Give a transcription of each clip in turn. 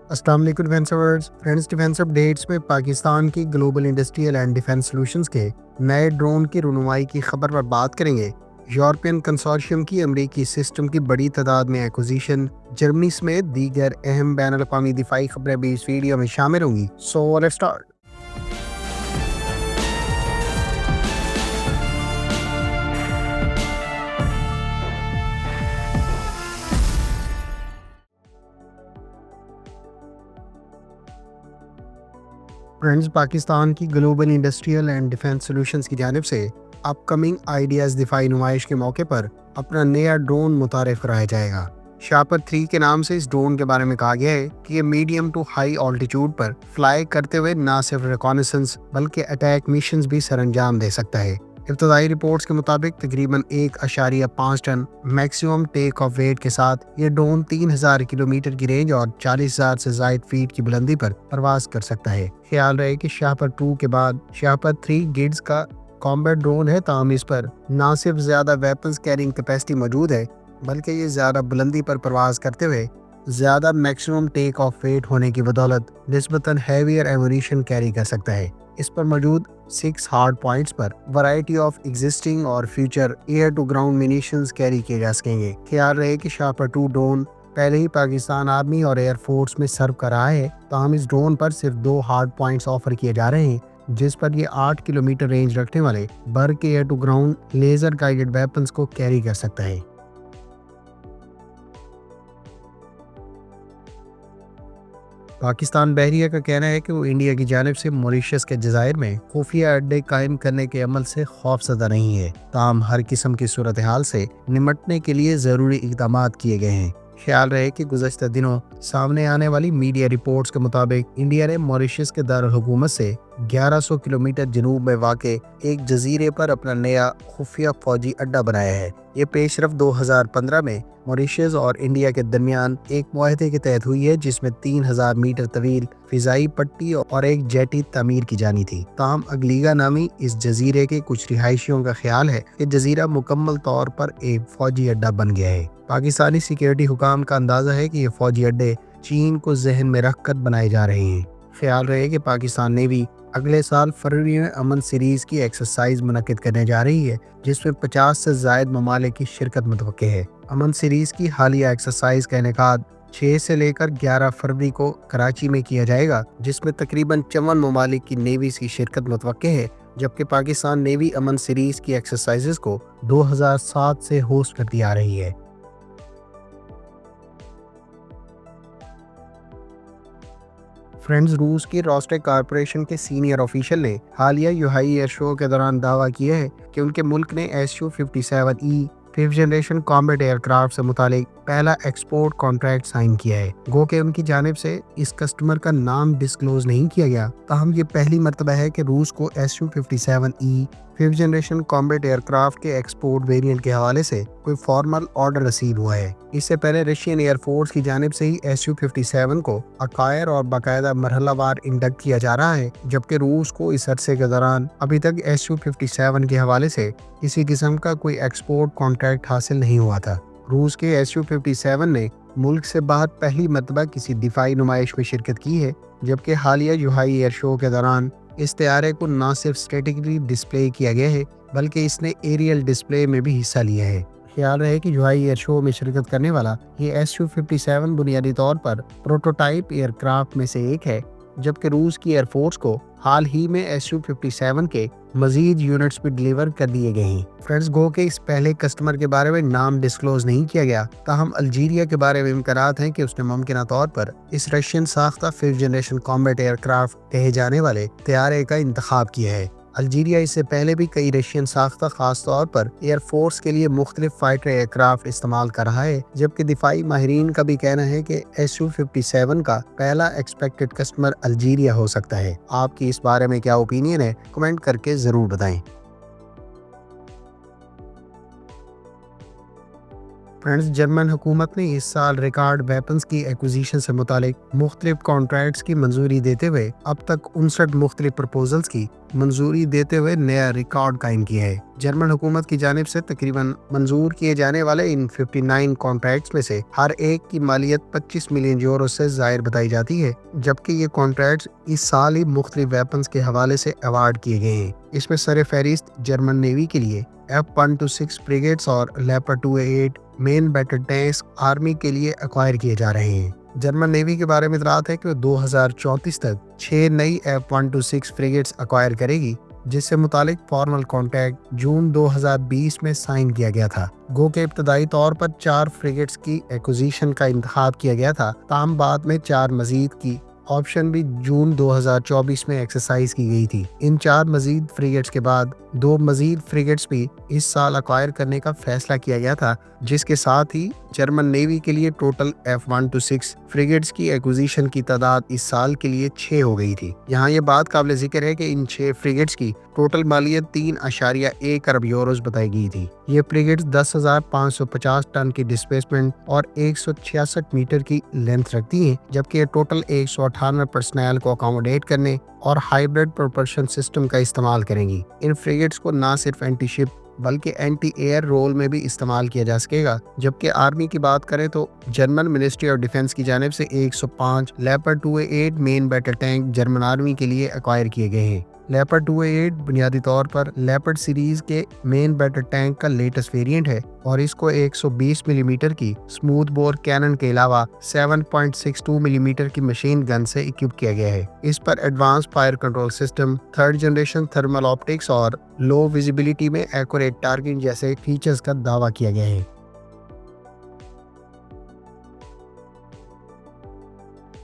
السلام علیکم friends defence updates میں پاکستان کی global industrial and defence solutions کے نئے ڈرون کی رونمائی کی خبر پر بات کریں گے۔ یورپین کنسورشیم کی امریکی سسٹم کی بڑی تعداد میں ایکوزیشن، جرمنی سمیت دیگر اہم بین الاقوامی دفاعی خبریں بھی اس ویڈیو میں شامل ہوں گی۔ So let's start. Friends, Pakistan کی global industrial and defence solutions کی جانب سے اپ کمنگ آئیڈیاز دفاعی نمائش کے موقع پر اپنا نیا ڈرون متعارف کرایا جائے گا۔ شاپر 3 کے نام سے اس ڈرون کے بارے میں کہا گیا ہے کہ یہ میڈیم ٹو ہائی آلٹیٹیوڈ پر فلائی کرتے ہوئے نہ صرف ریکانیسنس بلکہ اٹیک میشنز بھی سر انجام دے سکتا ہے۔ ابتدائی رپورٹس کے مطابق تقریباً 1.5 ton maximum take off weight کے ساتھ یہ ڈرون 3000 کلومیٹر کی رینج اور 40,000 سے زائد فیٹ کی بلندی پر پرواز کر سکتا ہے۔ خیال رہے کہ شاپر 2 کے بعد شاپر 3 گڈز کا کامبیٹ ڈرون ہے، تاہم اس پر نہ صرف زیادہ ویپنز کیرنگ کیپیسٹی موجود ہے بلکہ یہ زیادہ بلندی پر پرواز کرتے ہوئے زیادہ میکسیمم ٹیک آف ویٹ ہونے کی بدولت نسبتاً ہیویئر ایمونیشن کیری کر سکتا ہے۔ اس پر موجود 6 ہارڈ پوائنٹس پر ورائٹی آف ایگزسٹنگ اور future air to ground munitions carry کیے جا سکیں گے۔ خیال رہے کہ شاپر 2 ڈرون پہلے ہی پاکستان آرمی اور ایئر فورس میں سرو کر رہا ہے، تاہم اس ڈرون پر صرف 2 ہارڈ پوائنٹس آفر کیے جا رہے ہیں، جس پر یہ 8 کلومیٹر رینج رکھنے والے بر کے air to ground laser guided weapons کو کیری کر سکتا ہے۔ پاکستان بحریہ کا کہنا ہے کہ وہ انڈیا کی جانب سے موریشس کے جزائر میں خفیہ اڈے قائم کرنے کے عمل سے خوفزدہ نہیں ہے، تاہم ہر قسم کی صورتحال سے نمٹنے کے لیے ضروری اقدامات کیے گئے ہیں۔ خیال رہے کہ گزشتہ دنوں سامنے آنے والی میڈیا رپورٹس کے مطابق انڈیا نے موریشس کے دارالحکومت سے 1100 کلومیٹر جنوب میں واقع ایک جزیرے پر اپنا نیا خفیہ فوجی اڈا بنایا ہے۔ یہ پیش رفت 2015 میں موریشس اور انڈیا کے درمیان ایک معاہدے کے تحت ہوئی ہے، جس میں 3000 میٹر طویل فضائی پٹی اور ایک جیٹی تعمیر کی جانی تھی۔ تاہم اگلیگا نامی اس جزیرے کے کچھ رہائشیوں کا خیال ہے کہ جزیرہ مکمل طور پر ایک فوجی اڈا بن گیا ہے۔ پاکستانی سیکیورٹی حکام کا اندازہ ہے کہ یہ فوجی اڈے چین کو ذہن میں رکھ کر بنائے جا رہے ہیں۔ خیال رہے کہ پاکستان نیوی اگلے سال فروری میں امن سیریز کی ایکسرسائز منعقد کرنے جا رہی ہے، جس میں 50 سے زائد ممالک کی شرکت متوقع ہے۔ امن سیریز کی حالیہ ایکسرسائز کا انعقاد 6 سے لے کر 11 فروری کو کراچی میں کیا جائے گا، جس میں تقریباً 54 ممالک کی نیویز کی شرکت متوقع ہے، جبکہ پاکستان نیوی امن سیریز کی ایکسرسائزز کو 2007 سے ہوسٹ کرتی آ رہی ہے۔ فرینڈز، روس کی روسٹیک کارپوریشن کے سینئر آفیشل نے حالیہ یوہائی ایئر شو کے دوران دعویٰ کیا ہے کہ ان کے ملک نے Su-57E 5th generation combat year craft سے متعلق پہلا ایکسپورٹ کانٹریکٹ سائن کیا ہے۔ گو کہ ان کی جانب سے اس کسٹمر کا نام ڈسکلوز نہیں کیا گیا، تاہم یہ پہلی مرتبہ ہے کہ روس کو Su-57E 5th generation combat aircraft کے ایکسپورٹ ویریئنٹ کے حوالے سے کوئی فارمل آرڈر رسید ہوا ہے۔ اس سے پہلے رشین ایئر فورس کی جانب سے ہی Su-57 کو عقائر اور باقاعدہ مرحلہ وار انڈکٹ کیا جا رہا ہے، جبکہ روس کو اس عرصے کے دوران ابھی تک Su-57 کے حوالے سے کسی قسم کا کوئی ایکسپورٹ کانٹریکٹ حاصل نہیں ہوا تھا۔ روس کے Su-57 نے ملک سے باہر پہلی مرتبہ کسی دفاعی نمائش میں شرکت کی ہے، جبکہ حالیہ یوہائی ایئر شو کے دوران اس طیارے کو نہ صرف اسٹیٹکلی ڈسپلے کیا گیا ہے بلکہ اس نے ایریل ڈسپلے میں بھی حصہ لیا ہے۔ خیال رہے کہ یوہائی ایئر شو میں شرکت کرنے والا یہ Su-57 بنیادی طور پر پروٹوٹائپ ایئر کرافٹ میں سے ایک ہے، جبکہ روس کی ایئر فورس کو حال ہی میں Su-57 کے مزید یونٹس بھی ڈیلیور کر دیے گئے ہیں۔ فرینڈز، گو کہ اس پہلے کسٹمر کے بارے میں نام ڈسکلوز نہیں کیا گیا، تاہم الجیریا کے بارے میں امکانات ہیں کہ اس نے ممکنہ طور پر اس رشین ساختہ 5th generation combat year craft کہے جانے والے طیارے کا انتخاب کیا ہے۔ الجیریا اس سے پہلے بھی کئی رشین ساختہ خاص طور پر ایئر فورس کے لیے مختلف فائٹر ایئر کرافٹ استعمال کر رہا ہے، جبکہ دفاعی ماہرین کا بھی کہنا ہے کہ Su-57 کا پہلا ایکسپیکٹڈ کسٹمر الجیریا ہو سکتا ہے۔ آپ کی اس بارے میں کیا اوپینین ہے؟ کمنٹ کر کے ضرور بتائیں۔ فرینڈز، جرمن حکومت نے اس سال ریکارڈ ویپنز کی ایکوزیشن سے متعلق مختلف کانٹریکٹس کی منظوری دیتے ہوئے اب تک 59 مختلف پرپوزلز کی منظوری دیتے ہوئے نیا ریکارڈ قائم کیا ہے۔ جرمن حکومت کی جانب سے تقریباً منظور کیے جانے والے ان 59 کانٹریکٹس میں سے ہر ایک کی مالیت 25 ملین یورو سے زائد بتائی جاتی ہے، جبکہ یہ کانٹریکٹس اس سال ہی مختلف ویپنز کے حوالے سے ایوارڈ کیے گئے ہیں۔ اس میں سر فہرست جرمن نیوی کے لیے F126 فریگیٹس اور لیپرڈ 2A8 مین بیٹل ٹینکس آرمی کے لیے ایکوائر کیے جا رہے ہیں۔ جرمن نیوی کے بارے میں اطلاعات ہے کہ وہ 2034 تک 6 نئی F126 فریگیٹس ایکوائر کرے گی، جس سے متعلق فارمل کانٹریکٹ جون 2020 میں سائن کیا گیا تھا۔ گو کہ ابتدائی طور پر 4 فریگیٹس کی ایکوزیشن کا انتخاب کیا گیا تھا، تاہم بعد میں 4 مزید کی آپشن بھی جون 2024 میں ایکسرسائز کی گئی تھی۔ ان 4 مزید فریگیٹس کے بعد 2 مزید فریگیٹس بھی اس سال ایکوائر کرنے کا فیصلہ کیا گیا تھا، جس کے ساتھ ہی جرمن نیوی کے لیے ٹوٹل F126 فریگیٹس کی ایکوزیشن کی تعداد اس سال کے لیے 6 ہو گئی تھی۔ یہاں یہ بات قابل ذکر ہے کہ ان 6 فریگیٹس کی ٹوٹل مالیت 3.1 ارب یوروز بتائی گئی تھی۔ یہ فریگیٹس 10,550 ٹن کی ڈسپلیسمنٹ اور 166 میٹر کی لینتھ رکھتی ہیں، جبکہ یہ ٹوٹل 198 پرسنل کو اکاموڈیٹ کرنے اور ہائیبرڈ پروپلشن سسٹم کا استعمال کریں گی۔ ان فریگیٹس کو نہ صرف اینٹی شپ بلکہ اینٹی ایئر رول میں بھی استعمال کیا جا سکے گا۔ جبکہ آرمی کی بات کریں تو جرمن منسٹری آف ڈیفنس کی جانب سے 105 لیپرڈ 2A8 مین بیٹل ٹینک جرمن آرمی کے لیے ایکوائر کیے گئے ہیں۔ لیپرڈ 2A8 بنیادی طور پر لیپرڈ سیریز کے مین بیٹل ٹینک کا لیٹسٹ ویریئنٹ ہے اور اس کو 120 ملی میٹر کی سموتھ بور کینن کے علاوہ 7.62 ملی میٹر کی مشین گن سے اکوپ کیا گیا ہے۔ اس پر advance fire control system, 3rd generation thermal optics اور لو ویزیبلٹی میں ایکوریٹ ٹارگیٹ جیسے فیچرز کا دعویٰ کیا گیا ہے۔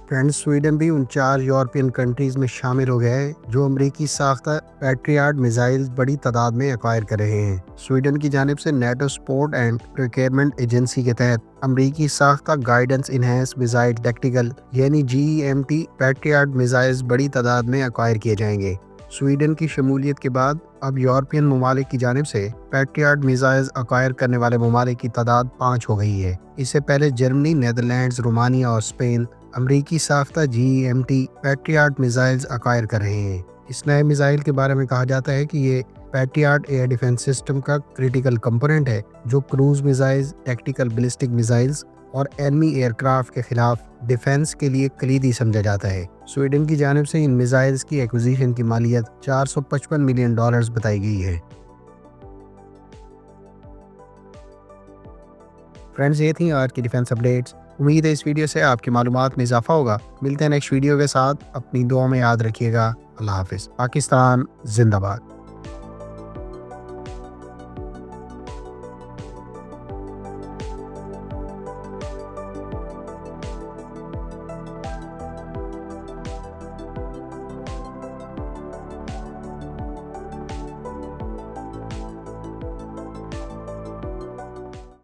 فرینڈز، سویڈن بھی ان 4 یورپین کنٹریز میں شامل ہو گیا ہے جو امریکی ساختہ پیٹریاٹ میزائل بڑی تعداد میں ایکوائر کر رہے ہیں۔ سویڈن کی جانب سے نیٹو سپورٹ اینڈ پروکیئرمنٹ ایجنسی کے تحت امریکی ساختہ گائیڈنس انہینس میزائل ٹیکٹیکل یعنی GEMT پیٹریاٹ میزائلز بڑی تعداد میں ایکوائر کیے جائیں گے۔ سویڈن کی شمولیت کے بعد اب یورپین ممالک کی جانب سے پیٹریاٹ میزائلز ایکوائر کرنے والے ممالک کی تعداد 5 ہو گئی ہے۔ اس سے پہلے جرمنی، نیدرلینڈز، رومانیہ اور اسپین امریکی ساختہ GEMT پیٹریاٹ میزائلز ایکوائر کر رہے ہیں۔ اس نئے میزائل کے بارے میں کہا جاتا ہے کہ یہ پیٹریاٹ ایئر ڈیفنس سسٹم کا کریٹیکل کمپوننٹ ہے، جو cruise missiles, tactical ballistic missiles اور اینمی ایئر کرافٹ کے خلاف ڈیفنس کے لیے کلیدی سمجھا جاتا ہے۔ سویڈن کی جانب سے ان میزائلز کی ایکوزیشن کی مالیت $455 ملین بتائی گئی ہے۔ فرینڈز، یہ تھیں آج کی ڈیفنس اپڈیٹس۔ امید ہے اس ویڈیو سے آپ کی معلومات میں اضافہ ہوگا۔ ملتے ہیں نیکسٹ ویڈیو کے ساتھ، اپنی دعا میں یاد رکھیے گا۔ اللہ حافظ۔ پاکستان زندہ باد۔